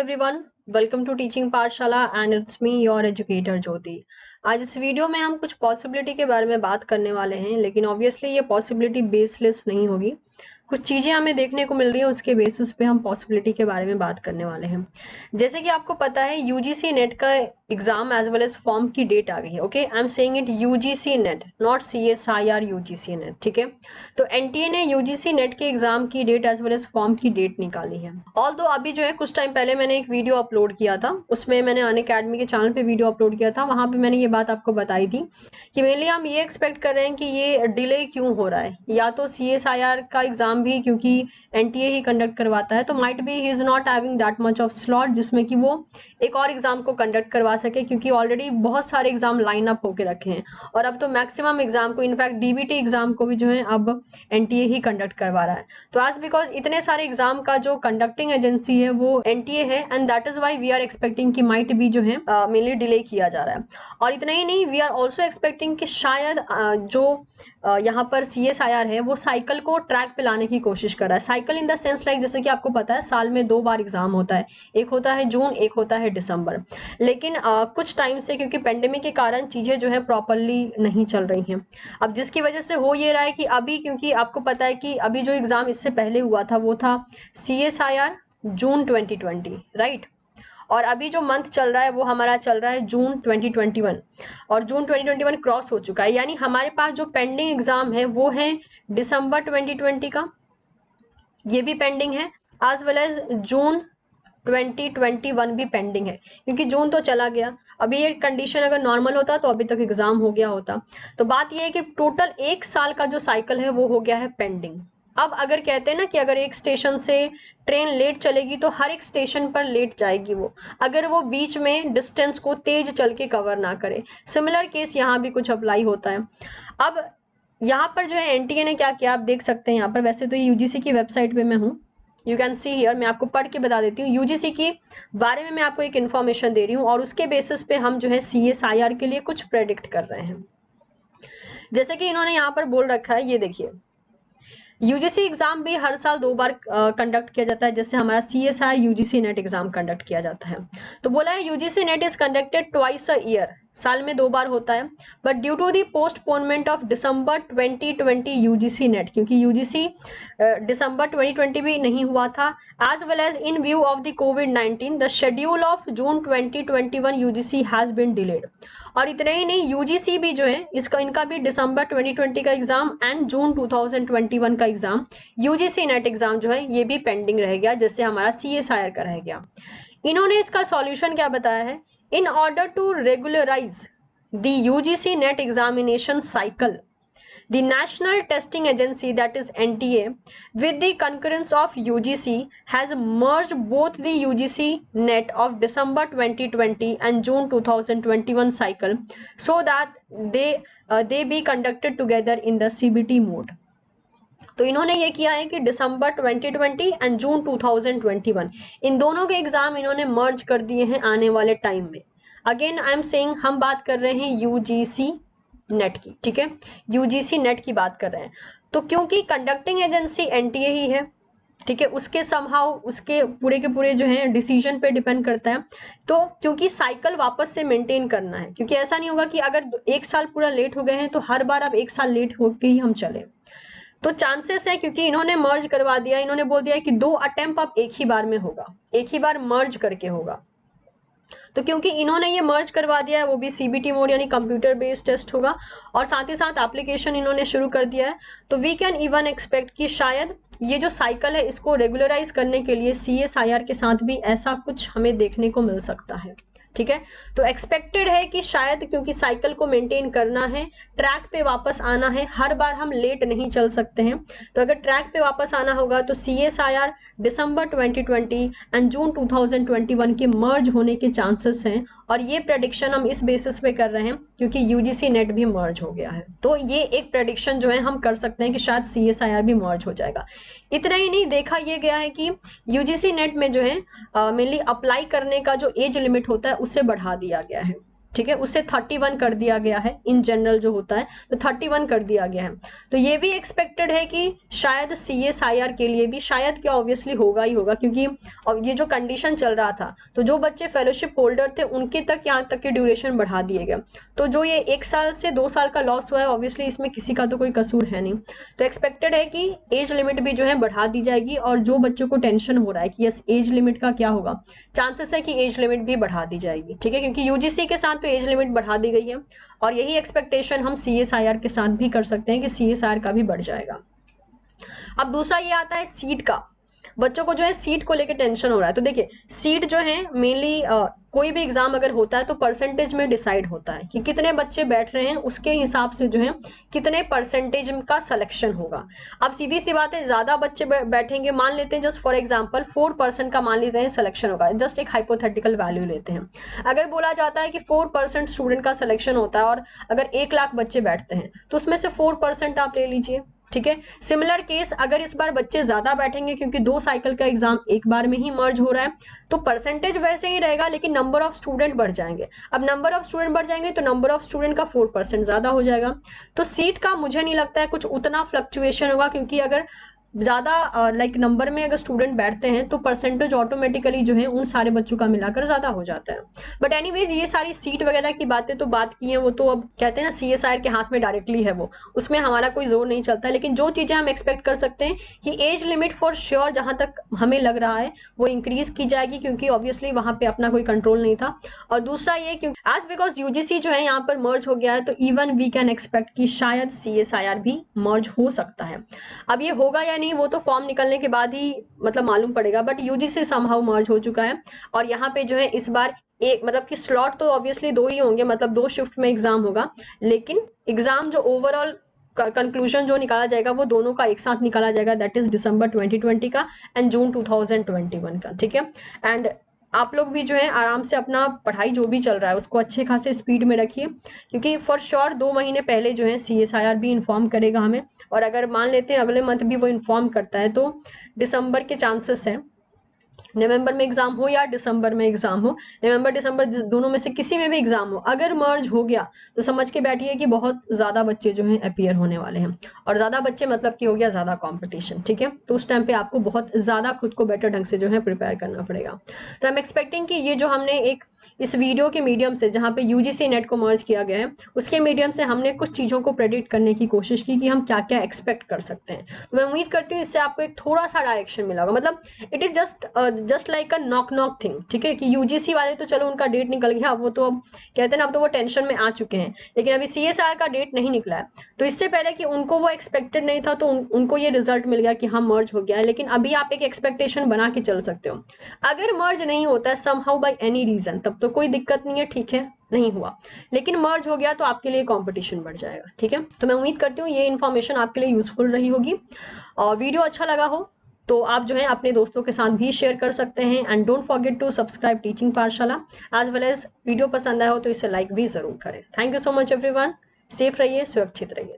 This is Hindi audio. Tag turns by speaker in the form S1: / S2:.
S1: everyone, welcome to Teaching पाठशाला and it's me your educator ज्योति। आज इस वीडियो में हम कुछ पॉसिबिलिटी के बारे में बात करने वाले हैं, लेकिन ऑब्वियसली ये पॉसिबिलिटी बेसलेस नहीं होगी। कुछ चीज़ें हमें देखने को मिल रही है, उसके बेसिस पे हम पॉसिबिलिटी के बारे में बात करने वाले हैं। जैसे कि आपको पता है यूजीसी नेट का exam as well as form की डेट आ गई है। Okay, I am saying it UGC NET, not CSIR UGC NET. ठीक है, तो एनटीए ने यूजीसी नेट के एग्जाम की date as well as form की डेट निकाली है। ऑल्दो अभी जो है कुछ टाइम पहले मैंने एक वीडियो अपलोड किया था, उसमें मैंने अनअकैडमी के चैनल पे वीडियो अपलोड किया था। वहां पे मैंने ये बात आपको बताई थी कि मेनली हम ये एक्सपेक्ट कर रहे हैं कि ये डिले क्यों हो रहा है, या तो CSIR का एग्जाम भी क्योंकि एनटीए ही कंडक्ट करवाता है, तो might be he is not having that much of slot जिसमें कि वो एक और एग्जाम को कंडक्ट करवा सके, क्योंकि ऑलरेडी बहुत सारे एग्जाम लाइन अप होके रखे हैं। और अब तो मैक्सिमम एग्जाम को, इनफैक्ट डीबीटी एग्जाम को भी जो है अब एनटीए ही कंडक्ट करवा रहा है। तो आज बिकॉज इतने सारे एग्जाम का जो कंडक्टिंग एजेंसी है वो एनटीए है, and that is why we are expecting कि माइट भी जो है मेनली डिले किया जा रहा है। और इतना ही नहीं, वी आर ऑल्सो एक्सपेक्टिंग कि शायद जो यहाँ पर CSIR है वो साइकिल को ट्रैक पे लाने की कोशिश कर रहा है। Cycle in the sense like, जैसे कि आपको पता है साल में 2 बार एग्जाम होता है, एक होता है जून, एक होता है दिसंबर। लेकिन कुछ टाइम से क्योंकि पेंडेमिक के कारण चीजें जो है प्रॉपरली नहीं चल रही हैं। अब जिसकी वजह से हो ये रहा है कि अभी, क्योंकि आपको पता है कि अभी जो एग्जाम इससे पहले हुआ था वो था CSIR जून 2020, राइट। और अभी जो मंथ चल रहा है वो हमारा चल रहा है जून 2021, और जून 2021 क्रॉस हो चुका है, यानी हमारे पास जो पेंडिंग एग्जाम है वो है दिसंबर 2020 का, ये भी पेंडिंग है, एज वेल एज जून 2021 भी पेंडिंग है, क्योंकि जून तो चला गया। अभी ये कंडीशन अगर नॉर्मल होता तो अभी तक एग्जाम हो गया होता। तो बात ये है कि टोटल 1 साल का जो साइकिल है वो हो गया है पेंडिंग। अब अगर कहते हैं ना कि अगर एक स्टेशन से ट्रेन लेट चलेगी तो हर एक स्टेशन पर लेट जाएगी वो, अगर वो बीच में डिस्टेंस को तेज चल के कवर ना करे। सिमिलर केस यहाँ भी कुछ अप्लाई होता है। अब यहाँ पर जो है एनटीए ने क्या किया, आप देख सकते हैं यहाँ पर, वैसे तो ये यूजीसी की वेबसाइट पे मैं हूँ, यू कैन सी हियर, मैं आपको पढ़ के बता देती हूँ। यूजीसी के बारे में मैं आपको एक इन्फॉर्मेशन दे रही हूँ और उसके बेसिस पे हम जो है CSIR के लिए कुछ प्रेडिक्ट कर रहे हैं। जैसे कि इन्होंने यहाँ पर बोल रखा है, ये देखिए, यूजीसी एग्जाम भी हर साल 2 बार कंडक्ट किया जाता है, जैसे हमारा CSIR UGC NET exam conduct किया जाता है। तो बोला है UGC NET is conducted twice a year, साल में 2 बार होता है, but due to the postponement of December 2020 UGC NET, क्योंकि यूजीसी दिसंबर 2020 भी नहीं हुआ था, as well as in view of the कोविड-19 the schedule of June 2021 UGC has been delayed. और इतना ही नहीं, यूजीसी भी जो है इसका, इनका भी दिसंबर 2020 का एग्जाम एंड जून 2021 का एग्जाम, यूजीसी नेट एग्जाम जो है ये भी पेंडिंग रह गया, जैसे हमारा CSIR का रह गया। इन्होंने इसका सॉल्यूशन क्या बताया है, in order to regularize the UGC NET examination cycle, the National Testing Agency, that is NTA, with the concurrence of UGC, has merged both the UGC NET of December 2020 and June 2021 cycle so that they be conducted together in the CBT mode. तो इन्होंने ये किया है कि दिसंबर 2020 एंड जून 2021 इन दोनों के एग्जाम इन्होंने मर्ज कर दिए हैं आने वाले टाइम में। अगेन आई एम सेइंग, हम बात कर रहे हैं यूजीसी नेट की, ठीक है, यूजीसी नेट की बात कर रहे हैं। तो क्योंकि कंडक्टिंग एजेंसी एनटीए ही है, ठीक है, उसके समहाउ उसके पूरे के पूरे जो है डिसीजन पे डिपेंड करता है। तो क्योंकि साइकिल वापस से मेंटेन करना है, क्योंकि ऐसा नहीं होगा कि अगर 1 साल पूरा लेट हो गए हैं तो हर बार अब 1 साल लेट होके ही हम चले। तो चांसेस है, क्योंकि इन्होंने मर्ज करवा दिया, इन्होंने बोल दिया कि 2 अटेम्प्ट अब एक ही बार में होगा, एक ही बार मर्ज करके होगा। तो क्योंकि इन्होंने ये मर्ज करवा दिया है, वो भी CBT मोड यानी कंप्यूटर बेस्ड टेस्ट होगा, और साथ ही साथ एप्लीकेशन इन्होंने शुरू कर दिया है। तो वी कैन इवन एक्सपेक्ट कि शायद ये जो साइकिल है इसको रेगुलराइज करने के लिए CSIR के साथ भी ऐसा कुछ हमें देखने को मिल सकता है, ठीक है। तो एक्सपेक्टेड है कि शायद क्योंकि साइकिल को मेंटेन करना है, ट्रैक पे वापस आना है, हर बार हम लेट नहीं चल सकते हैं, तो अगर ट्रैक पे वापस आना होगा तो CSIR दिसंबर 2020 एंड जून 2021 के मर्ज होने के चांसेस हैं। और ये प्रेडिक्शन हम इस बेसिस पे कर रहे हैं क्योंकि यूजीसी नेट भी मर्ज हो गया है। तो ये एक प्रेडिक्शन जो है हम कर सकते हैं कि शायद CSIR भी मर्ज हो जाएगा। इतना ही नहीं, देखा ये गया है कि यूजीसी नेट में जो है मेनली अप्लाई करने का जो एज लिमिट होता है उसे बढ़ा दिया गया है। ठीक है, उससे 31 कर दिया गया है इन जनरल जो होता है, तो 31 कर दिया गया है। तो ये भी एक्सपेक्टेड है कि शायद CSIR के लिए भी शायद क्या ऑब्वियसली होगा ही होगा, क्योंकि और ये जो कंडीशन चल रहा था तो जो बच्चे फेलोशिप होल्डर थे उनके तक यहाँ तक की ड्यूरेशन बढ़ा दिए गए। तो जो ये 1 साल से 2 साल का लॉस हुआ है ऑब्वियसली इसमें किसी का तो कोई कसूर है नहीं। तो एक्सपेक्टेड है कि एज लिमिट भी जो है बढ़ा दी जाएगी, और जो बच्चों को टेंशन हो रहा है कि यस एज लिमिट का क्या होगा, चांसेस है कि एज लिमिट भी बढ़ा दी जाएगी। ठीक है, क्योंकि यूजीसी के साथ तो एज लिमिट बढ़ा दी गई है, और यही एक्सपेक्टेशन हम CSIR के साथ भी कर सकते हैं कि CSIR का भी बढ़ जाएगा। अब दूसरा ये आता है सीट का। बच्चों को जो है सीट को लेकर टेंशन हो रहा है। तो देखिए सीट जो है मेनली कोई भी एग्जाम अगर होता है तो परसेंटेज में डिसाइड होता है कि कितने बच्चे बैठ रहे हैं, उसके हिसाब से जो है कितने परसेंटेज का सिलेक्शन होगा। अब सीधी सी बात है, ज्यादा बच्चे बैठेंगे, मान लेते हैं जस्ट फॉर एग्जांपल 4% का मान लेते हैं सिलेक्शन होगा, जस्ट एक हाइपोथेटिकल वैल्यू लेते हैं। अगर बोला जाता है कि 4% स्टूडेंट का सिलेक्शन होता है और अगर 1 लाख बच्चे बैठते हैं तो उसमें से 4% आप ले लीजिए। ठीक है, सिमिलर केस अगर इस बार बच्चे ज्यादा बैठेंगे क्योंकि 2 साइकिल का एग्जाम एक बार में ही मर्ज हो रहा है, तो परसेंटेज वैसे ही रहेगा लेकिन नंबर ऑफ स्टूडेंट बढ़ जाएंगे। अब नंबर ऑफ स्टूडेंट बढ़ जाएंगे तो नंबर ऑफ स्टूडेंट का 4% ज्यादा हो जाएगा। तो सीट का मुझे नहीं लगता है कुछ उतना फ्लक्चुएशन होगा, क्योंकि अगर ज्यादा लाइक नंबर में अगर स्टूडेंट बैठते हैं तो परसेंटेज ऑटोमेटिकली जो है उन सारे बच्चों का मिलाकर ज्यादा हो जाता है। बट एनीवेज ये सारी सीट वगैरह की बातें तो बात की है, वो तो अब कहते हैं ना CSIR के हाथ में डायरेक्टली है, वो उसमें हमारा कोई जोर नहीं चलता। लेकिन जो चीजें हम एक्सपेक्ट कर सकते हैं कि एज लिमिट फॉर श्योर जहां तक हमें लग रहा है वो इंक्रीज की जाएगी, क्योंकि ऑब्वियसली वहां पे अपना कोई कंट्रोल नहीं था। और दूसरा ये क्योंकि आज बिकॉज यूजीसी जो है यहाँ पर मर्ज हो गया है, तो इवन वी कैन एक्सपेक्ट कि शायद CSIR भी मर्ज हो सकता है। अब ये होगा या नहीं वो तो फॉर्म निकलने के बाद ही मतलब मालूम पड़ेगा, बट यूजीसी समहाउ मर्ज हो चुका है। और यहाँ पे जो है इस बार एक मतलब कि स्लॉट तो ऑब्वियसली 2 ही होंगे, मतलब 2 शिफ्ट में एग्जाम होगा, लेकिन एग्जाम जो ओवरऑल कंक्लूजन जो निकाला जाएगा वो दोनों का एक साथ निकाला जाएगा, दैट इज दिसंबर 2020 का एंड जून 2021 का। ठीक है, एंड आप लोग भी जो है आराम से अपना पढ़ाई जो भी चल रहा है उसको अच्छे खासे स्पीड में रखिए, क्योंकि फॉर श्योर 2 महीने पहले जो है CSIR भी इन्फॉर्म करेगा हमें। और अगर मान लेते हैं अगले मंथ भी वो इन्फॉर्म करता है तो दिसंबर के चांसेस हैं, नवंबर में एग्जाम हो या दिसंबर में एग्जाम हो, नवंबर दिसंबर दोनों में से किसी में भी एग्जाम हो, अगर मर्ज हो गया तो समझ के बैठिए कि बहुत ज्यादा बच्चे जो हैं अपीयर होने वाले हैं। और ज्यादा बच्चे मतलब कि हो गया ज्यादा कंपटीशन। ठीक है, तो उस टाइम पे आपको बहुत ज्यादा खुद को बेटर ढंग से जो है प्रिपेयर करना पड़ेगा। तो आई एम एक्सपेक्टिंग कि ये जो हमने एक इस वीडियो के मीडियम से जहाँ पे UGC नेट को मर्ज किया गया है उसके मीडियम से हमने कुछ चीजों को प्रेडिक्ट करने की कोशिश की कि हम क्या क्या एक्सपेक्ट कर सकते हैं। तो मैं उम्मीद करती हूँ इससे आपको एक थोड़ा सा डायरेक्शन मिला होगा। मतलब it is just like a knock knock thing. ठीक है, कि UGC वाले तो चलो उनका डेट निकल गया, वो तो अब कहते हैं ना अब तो वो टेंशन में आ चुके हैं, लेकिन अभी CSIR का डेट नहीं निकला है। तो इससे पहले कि उनको वो एक्सपेक्टेड नहीं था तो उनको ये रिजल्ट मिल गया कि हाँ मर्ज हो गया है, लेकिन अभी आप एक एक्सपेक्टेशन बना के चल सकते हो। अगर मर्ज नहीं होता है समहाउ बाय एनी रीजन तब तो कोई दिक्कत नहीं है, ठीक है नहीं हुआ, लेकिन मर्ज हो गया तो आपके लिए कंपटीशन बढ़ जाएगा। ठीक है, तो मैं उम्मीद करती हूँ ये इन्फॉर्मेशन आपके लिए यूजफुल रही होगी। और वीडियो अच्छा लगा हो तो आप जो है अपने दोस्तों के साथ भी शेयर कर सकते हैं, and don't forget to subscribe teaching Pathshala as well as video पसंद आया हो तो इसे लाइक भी जरूर करें। Thank you so much everyone, safe रहिए, सुरक्षित रहिए।